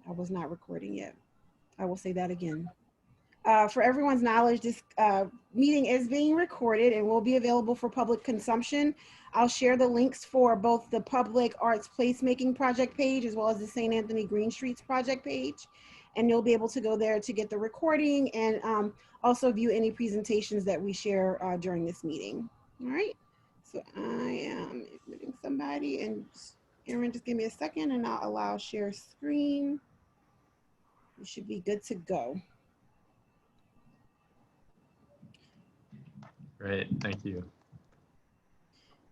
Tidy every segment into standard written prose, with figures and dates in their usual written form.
I was not recording yet. I will say that again. For everyone's knowledge, this meeting is being recorded and will be available for public consumption. I'll share the links for both the Public Arts Placemaking project page as well as the St. Anthony Green Streets project page. And you'll be able to go there to get the recording and also view any presentations that we share during this meeting. All right, so I am admitting somebody, and Aaron, just give me a second and I'll allow share screen. You should be good to go. Great, thank you.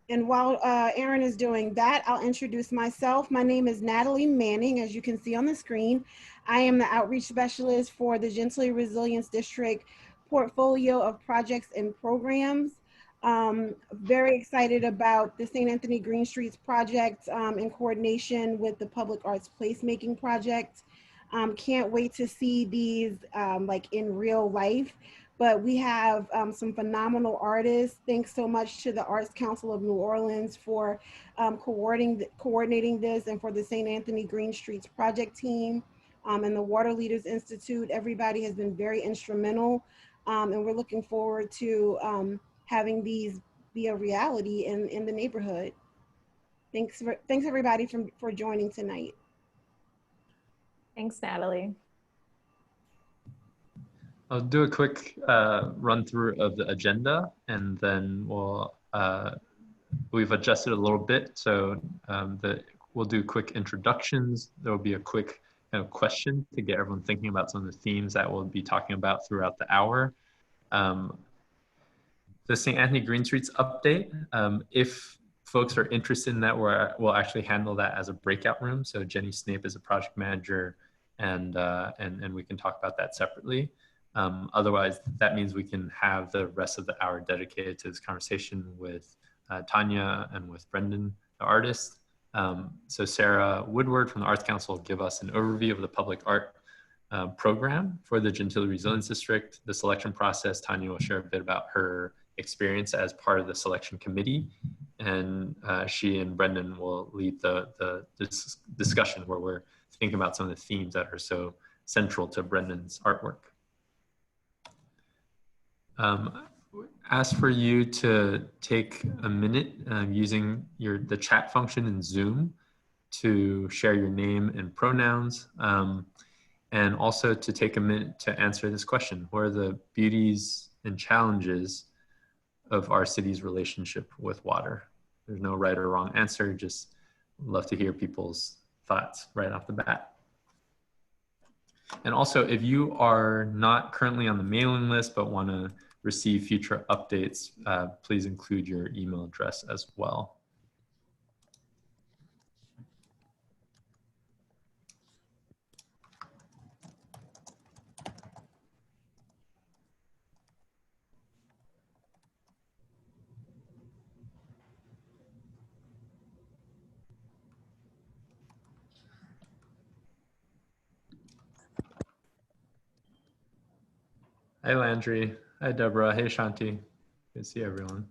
And while Aaron is doing that, I'll introduce myself. My name is Natalie Manning, as you can see on the screen. I am the outreach specialist for the Gentilly Resilience District portfolio of projects and programs. Very excited about the St. Anthony Green Streets project in coordination with the Public Arts Placemaking project. Can't wait to see these like in real life. But we have some phenomenal artists. Thanks so much to the Arts Council of New Orleans for coordinating this, and for the St. Anthony Green Streets project team and the Water Leaders Institute. Everybody has been very instrumental, and we're looking forward to having these be a reality in the neighborhood. Thanks everybody for joining tonight. Thanks, Natalie. I'll do a quick run through of the agenda, and then we've adjusted a little bit. So we'll do quick introductions. There will be a quick kind of question to get everyone thinking about some of the themes that we'll be talking about throughout the hour. The St. Anthony Green Streets update. If folks are interested in that, we'll actually handle that as a breakout room. So Jenny Snape is a project manager, and we can talk about that separately. Otherwise, that means we can have the rest of the hour dedicated to this conversation with Tanya and with Brendon, the artist. So Sarah Woodward from the Arts Council will give us an overview of the public art program for the Gentilly Resilience District, the selection process. Tanya will share a bit about her experience as part of the selection committee. And she and Brendon will lead the discussion where we're thinking about some of the themes that are so central to Brendon's artwork. Ask for you to take a minute using the chat function in Zoom to share your name and pronouns, and also to take a minute to answer this question: what are the beauties and challenges of our city's relationship with water? There's no right or wrong answer, just love to hear people's thoughts right off the bat. And also, if you are not currently on the mailing list but want to receive future updates, please include your email address as well. Hi, Landry. Hi, Deborah. Hey, Shanti. Good to see everyone.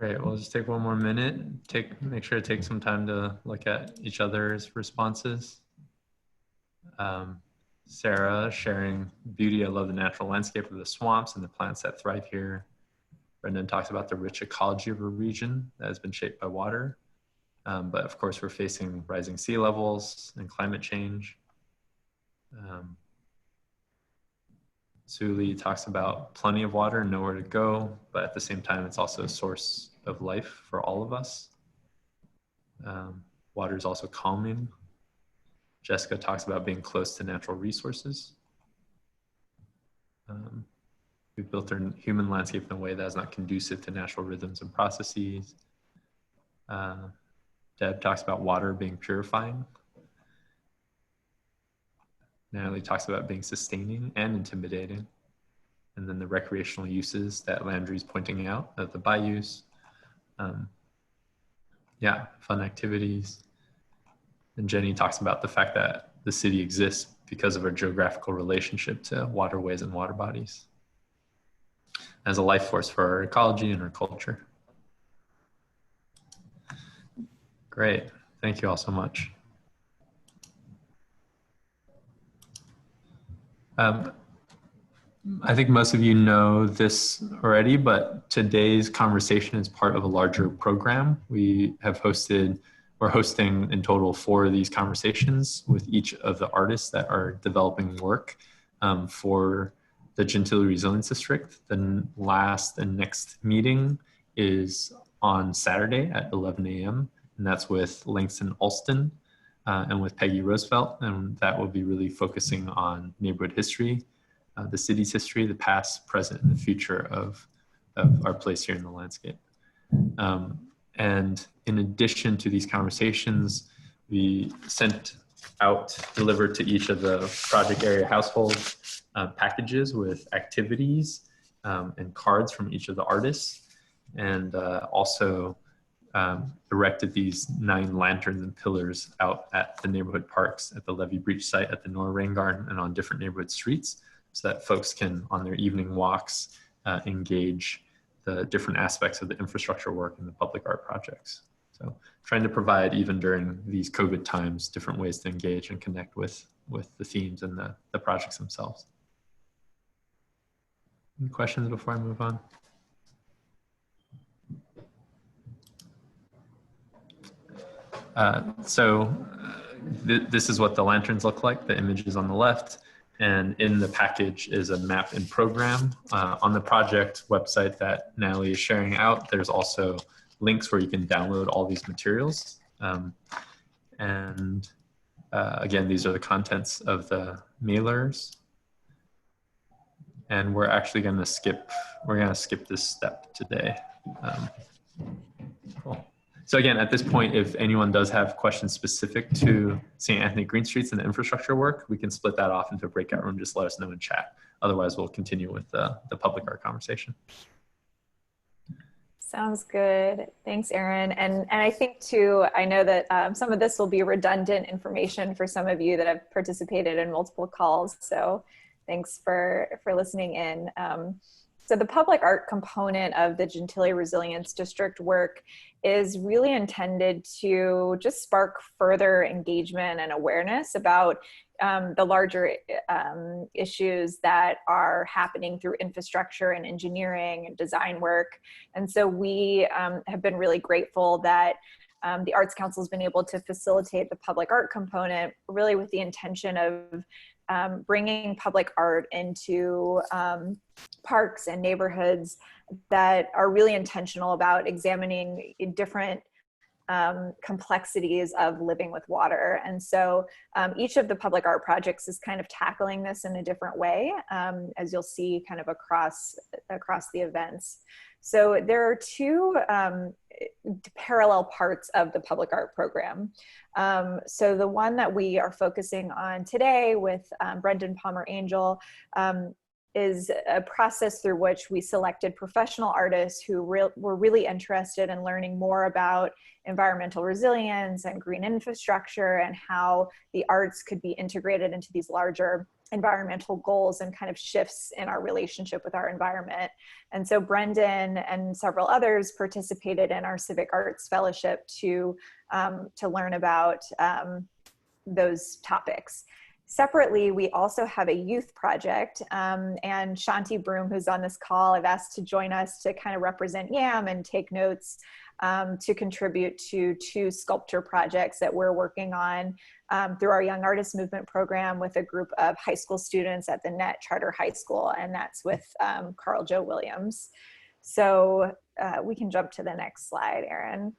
Great. We'll just take one more minute. Make sure to take some time to look at each other's responses. Sarah sharing beauty. I love the natural landscape of the swamps and the plants that thrive here. Brendon talks about the rich ecology of a region that has been shaped by water. But of course, we're facing rising sea levels and climate change. Suli talks about plenty of water and nowhere to go, but at the same time, it's also a source of life for all of us. Water is also calming. Jessica talks about being close to natural resources. We've built our human landscape in a way that is not conducive to natural rhythms and processes. Deb talks about water being purifying. Natalie talks about being sustaining and intimidating. And then the recreational uses that Landry's pointing out of the bayous. Yeah, fun activities. And Jenny talks about the fact that the city exists because of our geographical relationship to waterways and water bodies as a life force for our ecology and our culture. Great. Thank you all so much. I think most of you know this already, but today's conversation is part of a larger program. We're hosting in total 4 of these conversations with each of the artists that are developing work for the Gentilly Resilience District. The last and next meeting is on Saturday at 11 a.m. and that's with Langston Alston and with Peggy Roosevelt, and that will be really focusing on neighborhood history, the city's history, the past, present, and the future of our place here in the landscape. And in addition to these conversations, we delivered to each of the project area households packages with activities and cards from each of the artists, and also erected these 9 lanterns and pillars out at the neighborhood parks, at the Levee Breach site, at the Nora Rain Garden, and on different neighborhood streets, so that folks can, on their evening walks, engage the different aspects of the infrastructure work and the public art projects. So trying to provide, even during these COVID times, different ways to engage and connect with the themes and the projects themselves. Any questions before I move on? This is what the lanterns look like, the images on the left. And in the package is a map and program. On the project website that Natalie is sharing out, there's also links where you can download all these materials. Again, these are the contents of the mailers. And we're actually gonna skip this step today. Cool. So again, at this point, if anyone does have questions specific to St. Anthony Green Streets and the infrastructure work, we can split that off into a breakout room. Just let us know in chat. Otherwise, we'll continue with the public art conversation. Sounds good. Thanks, Aaron. And I think too, I know that some of this will be redundant information for some of you that have participated in multiple calls. So thanks for listening in. So the public art component of the Gentilly Resilience District work is really intended to just spark further engagement and awareness about the larger issues that are happening through infrastructure and engineering and design work. And so we have been really grateful that the Arts Council has been able to facilitate the public art component, really with the intention of bringing public art into parks and neighborhoods that are really intentional about examining different complexities of living with water. And so each of the public art projects is kind of tackling this in a different way, as you'll see kind of across the events. So there are 2 parallel parts of the public art program. So the one that we are focusing on today with Brendon Palmer-Angell is a process through which we selected professional artists who were really interested in learning more about environmental resilience and green infrastructure and how the arts could be integrated into these larger environmental goals and kind of shifts in our relationship with our environment. And so Brendon and several others participated in our Civic Arts Fellowship to learn about those topics. Separately, we also have a youth project, and Shanti Broom, who's on this call, I've asked to join us to kind of represent YAM and take notes to contribute to 2 sculpture projects that we're working on through our Young Artist Movement program with a group of high school students at the Net Charter High School, and that's with Carl Joe Williams. So we can jump to the next slide, Erin.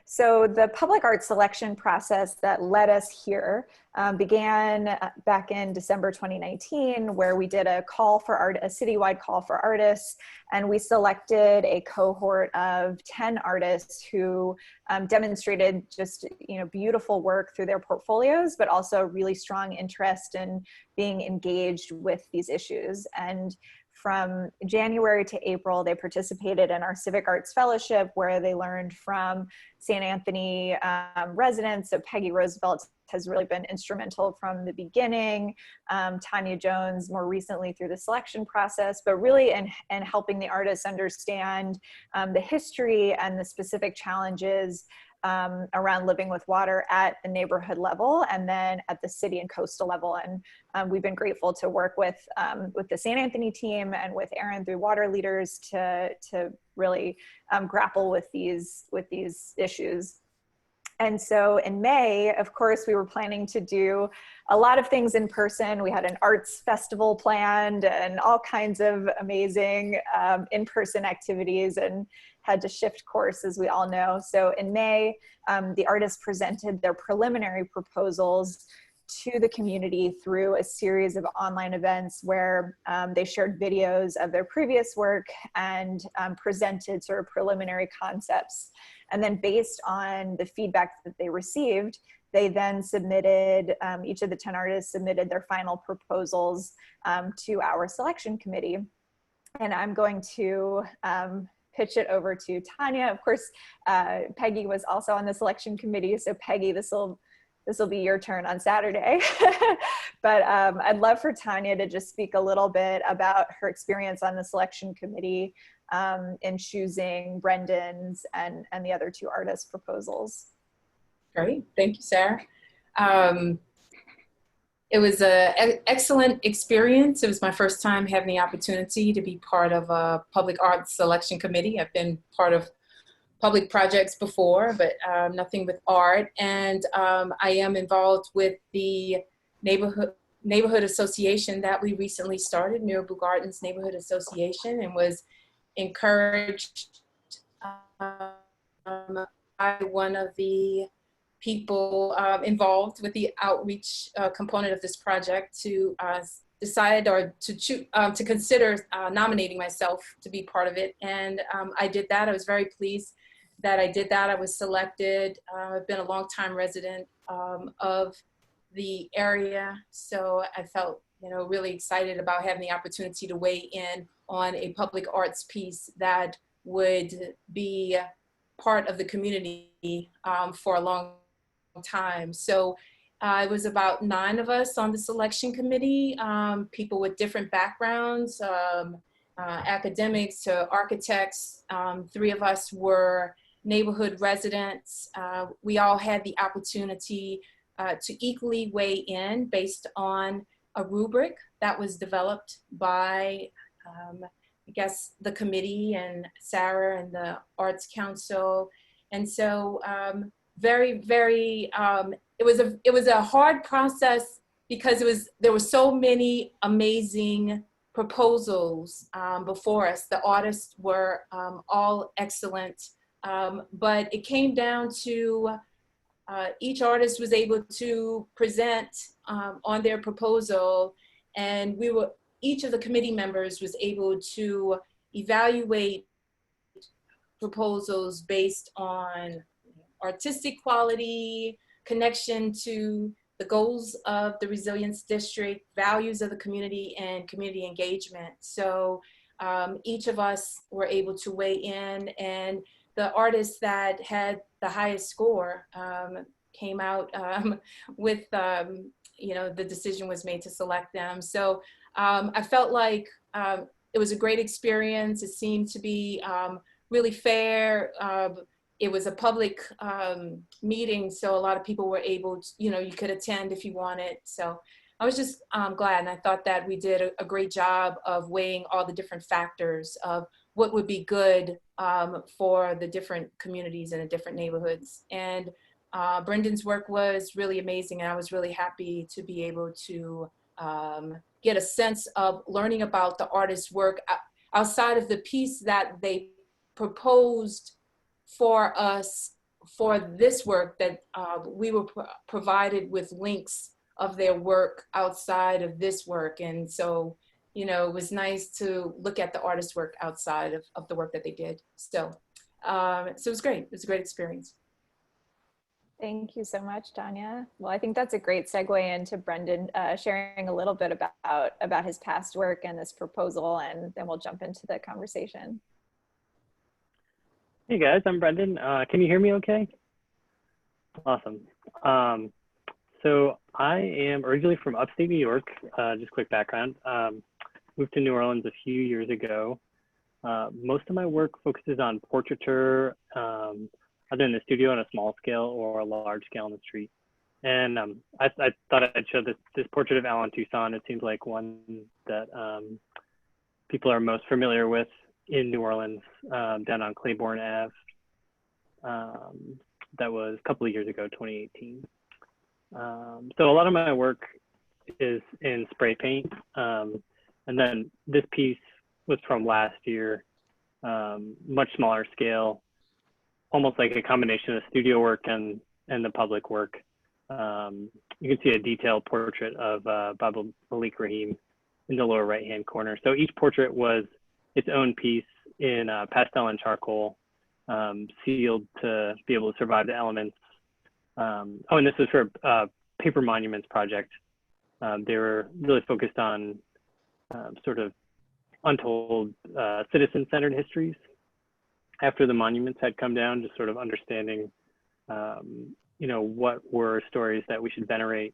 So the public art selection process that led us here began back in December 2019, where we did a call for art, a citywide call for artists, and we selected a cohort of 10 artists who demonstrated just beautiful work through their portfolios, but also really strong interest in being engaged with these issues. And from January to April, they participated in our Civic Arts Fellowship, where they learned from St. Anthony residents. So Peggy Roosevelt has really been instrumental from the beginning. Tanya Jones more recently through the selection process, but really in helping the artists understand the history and the specific challenges around living with water at the neighborhood level and then at the city and coastal level. And we've been grateful to work with the St. Anthony team and with Erin through Water Leaders to really grapple with these issues. And so in May, of course, we were planning to do a lot of things in person. We had an arts festival planned and all kinds of amazing in-person activities, and had to shift course, as we all know. So in May, the artists presented their preliminary proposals to the community through a series of online events where they shared videos of their previous work and presented sort of preliminary concepts. And then based on the feedback that they received, they then submitted, each of the 10 artists submitted their final proposals to our selection committee. And I'm going to pitch it over to Tanya. Of course, Peggy was also on the selection committee. So Peggy, this will be your turn on Saturday. But I'd love for Tanya to just speak a little bit about her experience on the selection committee in choosing Brendon's and the other 2 artist proposals. Great, thank you, Sarah. It was an excellent experience. It was my first time having the opportunity to be part of a public arts selection committee. I've been part of public projects before, but nothing with art. And I am involved with the neighborhood association that we recently started, Mirabel Gardens Neighborhood Association, and was encouraged by one of the people involved with the outreach component of this project to decide or to consider nominating myself to be part of it. And I did that. I was very pleased that I did that. I was selected. I've been a longtime resident of the area, so I felt really excited about having the opportunity to weigh in on a public arts piece that would be part of the community for a long time. So it was about 9 of us on the selection committee, people with different backgrounds, academics to architects. 3 of us were neighborhood residents. We all had the opportunity to equally weigh in based on a rubric that was developed by, I guess, the committee and Sarah and the Arts Council. And so very, very, it was a hard process because there were so many amazing proposals before us. The artists were all excellent, but it came down to each artist was able to present on their proposal, and each of the committee members was able to evaluate proposals based on artistic quality, connection to the goals of the Resilience District, values of the community, and community engagement. So each of us were able to weigh in, and the artist that had the highest score came out with the decision was made to select them. So I felt like it was a great experience. It seemed to be really fair. It was a public meeting, so a lot of people were able to, you could attend if you wanted. So I was just glad, and I thought that we did a great job of weighing all the different factors of what would be good for the different communities and the different neighborhoods. And Brendon's work was really amazing, and I was really happy to be able to get a sense of learning about the artist's work outside of the piece that they proposed for us for this work, that we were provided with links of their work outside of this work. And so, it was nice to look at the artist's work outside of the work that they did. So it was great. It was a great experience. Thank you so much, Tanya. Well, I think that's a great segue into Brendon sharing a little bit about his past work and this proposal, and then we'll jump into the conversation. Hey guys, I'm Brendon. Can you hear me okay? Awesome. So I am originally from upstate New York, just quick background. Moved to New Orleans a few years ago. Most of my work focuses on portraiture, either in the studio on a small scale or a large scale on the street. And I thought I'd show this portrait of Alan Toussaint. It seems like one that people are most familiar with in New Orleans, down on Claiborne Ave. That was a couple of years ago, 2018. So a lot of my work is in spray paint. And then this piece was from last year, much smaller scale, almost like a combination of studio work and the public work. You can see a detailed portrait of Baba Malik Rahim in the lower right-hand corner. So each portrait was its own piece in pastel and charcoal, sealed to be able to survive the elements. Oh, and this is for Paper Monuments project. They were really focused on sort of untold citizen-centered histories after the monuments had come down, just sort of understanding, what were stories that we should venerate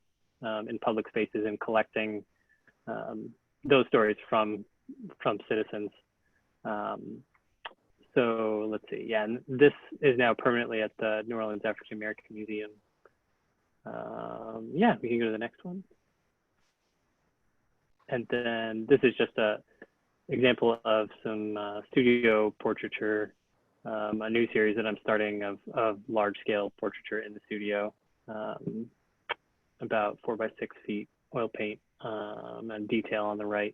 in public spaces, and collecting those stories from citizens. So let's see, yeah, and this is now permanently at the New Orleans African American Museum. Yeah, we can go to the next one. And then this is just a example of some studio portraiture, a new series that I'm starting of large scale portraiture in the studio, about 4 by 6 feet, oil paint, and detail on the right.